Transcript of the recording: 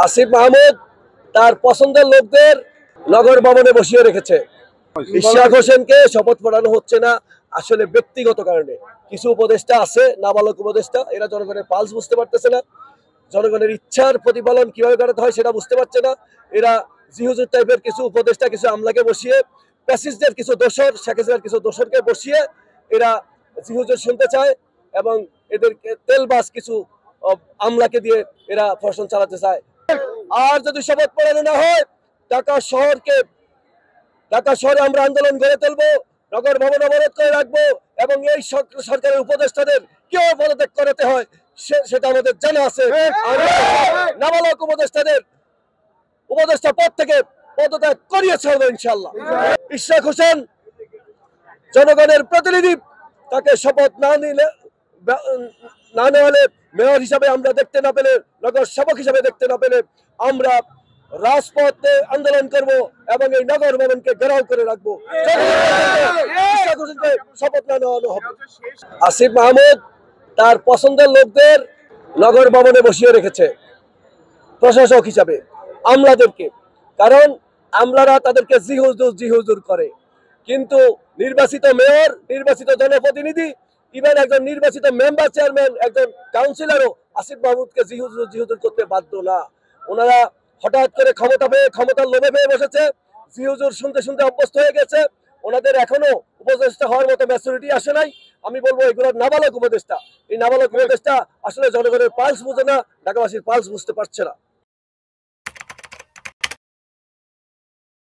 আসিফ মাহমুদ তার পছন্দের লোকদের নগর ভবনে বসিয়ে রেখেছে। ইশরাক হোসেনকে শপথ পড়ানো হচ্ছে না আসলে ব্যক্তিগত কারণে। কিছু উপদেষ্টা আছে, নাবালক উপদেষ্টা, এরা জনগণের পালস বুঝতে পারতেছে না, জনগণের ইচ্ছার প্রতিপালন কিভাবে করাতে হয় সেটা বুঝতে পারছে না। এরা জিহুজুর টাইপের কিছু উপদেষ্টা, কিছু আমলাকে বসিয়ে, প্যাসিস্টদের কিছু দোসর, শেখ হাসিনার কিছু দোসরকে বসিয়ে এরা জিহুজুর শুনতে চায় এবং এদেরকে তেলবাস কিছু আমলাকে দিয়ে এরা প্রশাসন চালাতে চায়। আর যদি শপথ পড়ানো না হয়, ঢাকা শহরে আমরা আন্দোলন গড়ে তুলবো, নগর ভবন অবরোধ করে রাখবো এবং এই সরকারের উপদেষ্টাদের কিভাবে পদত্যাগ করাতে হয় সেটা আমাদের জানা আছে। নাবালক উপদেষ্টা পদ থেকে পদত্যাগ করিয়ে ছাড়বো ইনশাল্লাহ। ইশরাক হোসেন জনগণের প্রতিনিধি, তাকে শপথ না নেওয়ালে, মেয়র হিসাবে আমরা দেখতে না পেলে, নগর সেবক হিসাবে দেখতে না পেলে আমরা রাজপথে আন্দোলন করব এবং এই নগর ভবনকে ঘেরাও করে রাখবো। শপথ না নেওয়ানো হবে। আসিফ মাহমুদ তার পছন্দের লোকদের নগর ভবনে বসিয়ে রেখেছে প্রশাসক হিসাবে, আমলাদেরকে। কারণ আমলারা তাদেরকে জিহুজুর করে, কিন্তু নির্বাচিত মেয়র, নির্বাচিত জনপ্রতিনিধি, ইভেন একজন নির্বাচিত মেম্বার, চেয়ারম্যান, একজন কাউন্সিলরও আসিফ মাহমুদকে জিহুজুর করতে বাধ্য না। ওনারা হঠাৎ করে ক্ষমতা পেয়ে, ক্ষমতার লোভে পেয়ে বসেছে, জিহুজুর শুনতে শুনতে অভ্যস্ত হয়ে গেছে। ওনাদের এখনো উপদেষ্টা হওয়ার মতো ম্যাচুরিটি আসে নাই। আমি বলবো এগুলো নাবালক উপদেষ্টা। এই নাবালক উপদেষ্টা আসলে জনগণের পালস বুঝে না, ঢাকাবাসীর পালস বুঝতে পারছে না।